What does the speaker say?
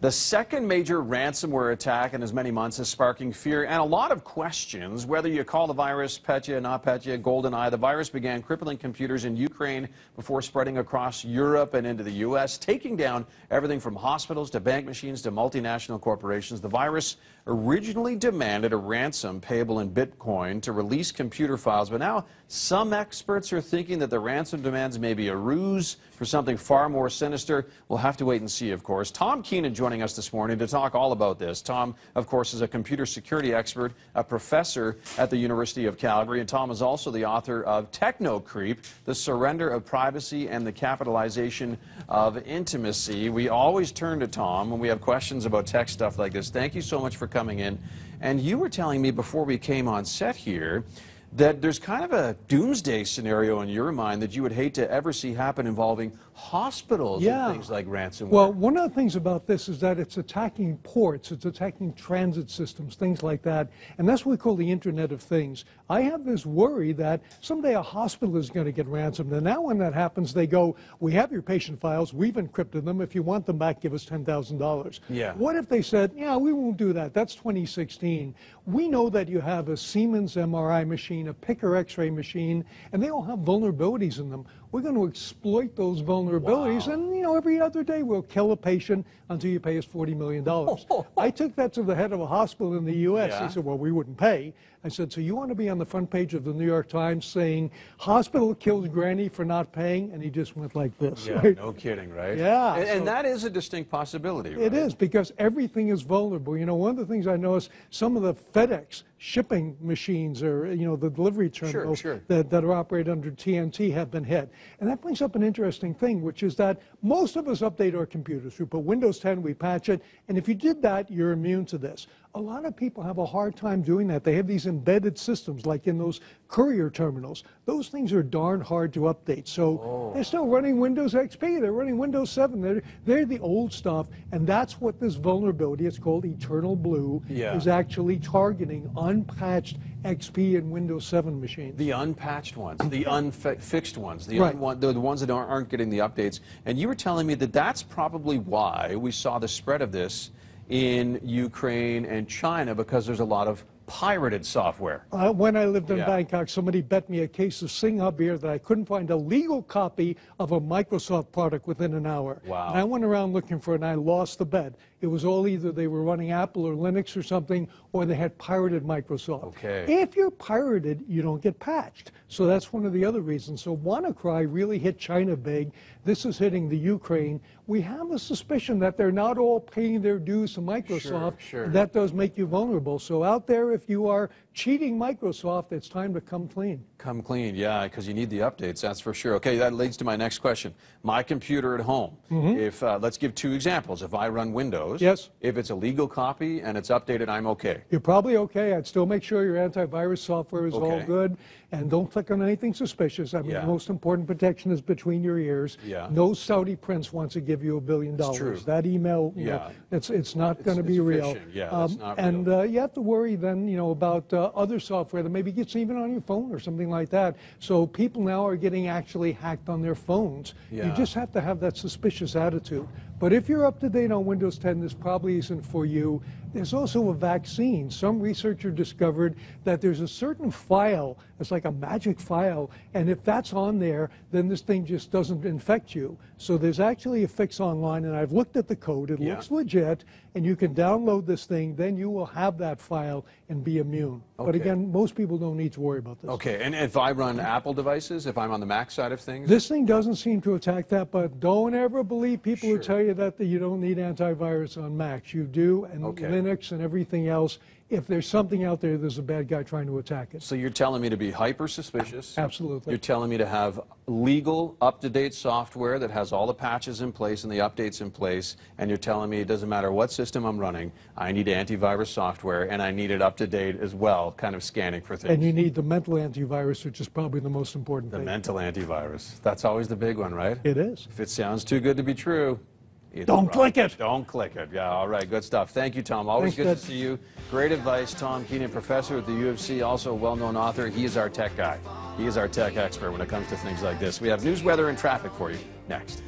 The second major ransomware attack in as many months is sparking fear and a lot of questions. Whether you call the virus Petya, not Petya, GoldenEye, the virus began crippling computers in Ukraine before spreading across Europe and into the U.S., taking down everything from hospitals to bank machines to multinational corporations. The virus originally demanded a ransom payable in Bitcoin to release computer files, but now some experts are thinking that the ransom demands may be a ruse for something far more sinister. We'll have to wait and see, of course. Tom Keenan joining us this morning to talk all about this. Tom, of course, is a computer security expert, a professor at the University of Calgary, and Tom is also the author of Techno Creep, The Surrender of Privacy and the Capitalization of Intimacy. We always turn to Tom when we have questions about tech stuff like this. Thank you so much for coming in. And you were telling me before we came on set here that there's kind of a doomsday scenario in your mind that you would hate to ever see happen involving hospitals and things like ransomware. Well, one of the things about this is that it's attacking ports, it's attacking transit systems, things like that, and that's what we call the Internet of Things. I have this worry that someday a hospital is going to get ransomed, and now when that happens, they go, we have your patient files, we've encrypted them, if you want them back, give us $10,000. Yeah. What if they said, yeah, we won't do that, that's 2016. We know that you have a Siemens MRI machine, a Picker X-ray machine, and they all have vulnerabilities in them. We're going to exploit those vulnerabilities, and every other day we'll kill a patient until you pay us $40 million. I took that to the head of a hospital in the U.S. Yeah. He said, well, we wouldn't pay. I said, so you want to be on the front page of the New York Times saying, hospital kills granny for not paying? And he just went like this. Yeah, right? no kidding, right? Yeah. And that is a distinct possibility, right? It is, because everything is vulnerable. One of the things I noticed, some of the FedEx shipping machines or, the delivery terminals that are operated under TNT have been hit. And that brings up an interesting thing, which is that most of us update our computers. We put Windows 10, we patch it, and if you did that, you're immune to this. A lot of people have a hard time doing that. They have these embedded systems, like in those courier terminals. Those things are darn hard to update. So they're still running Windows XP. They're running Windows 7. They're the old stuff, and that's what this vulnerability, it's called Eternal Blue, is actually targeting unpatched XP and Windows 7 machines. The unpatched ones, the unfixed ones, the ones that aren't getting the updates. And you were telling me that that's probably why we saw the spread of this in Ukraine and China, because there's a lot of pirated software. When I lived in Bangkok, somebody bet me a case of Singha beer that I couldn't find a legal copy of a Microsoft product within an hour. Wow. And I went around looking for it, and I lost the bet. It was all either they were running Apple or Linux or something, or they had pirated Microsoft. Okay. If you're pirated, you don't get patched. So that's one of the other reasons. So WannaCry really hit China big. This is hitting the Ukraine. We have a suspicion that they're not all paying their dues to Microsoft. Sure. That does make you vulnerable. So out there, if you are cheating Microsoft, it's time to come clean. Come clean, yeah, because you need the updates, that's for sure. Okay, that leads to my next question. My computer at home, if let's give two examples. If I run Windows, if it's a legal copy and it's updated, I'm okay. You're probably okay. I'd still make sure your antivirus software is all good, and don't click on anything suspicious. I mean, the most important protection is between your ears. No Saudi prince wants to give you $1 billion. It's true. That email, it's not going to be real. That's not real. And you have to worry then, about other software that maybe gets even on your phone or something like that. So people now are getting actually hacked on their phones. You just have to have that suspicious attitude. But if you're up to date on Windows 10, this probably isn't for you. There's also a vaccine. Some researcher discovered that there's a certain file, it's like a magic file, and if that's on there, then this thing just doesn't infect you. So there's actually a fix online, and I've looked at the code. It looks legit, and you can download this thing. Then you will have that file and be immune. But again, most people don't need to worry about this. Okay, and if I run Apple devices, if I'm on the Mac side of things? This thing doesn't seem to attack that, but don't ever believe people who tell you that you don't need antivirus on Macs. You do, and Linux and everything else. If there's something out there, there's a bad guy trying to attack it. So you're telling me to be hyper suspicious? Absolutely. You're telling me to have legal, up-to-date software that has all the patches in place and the updates in place, and you're telling me it doesn't matter what system I'm running, I need antivirus software, and I need it up-to-date as well, kind of scanning for things. And you need the mental antivirus, which is probably the most important thing. The mental antivirus. That's always the big one, right? It is. If it sounds too good to be true, don't click it. Don't click it. Yeah, all right, good stuff. Thank you, Tom. Always good to see you. Great advice. Tom Keenan, professor at the U of C, also a well-known author. He is our tech guy. He is our tech expert when it comes to things like this. We have news, weather, and traffic for you next.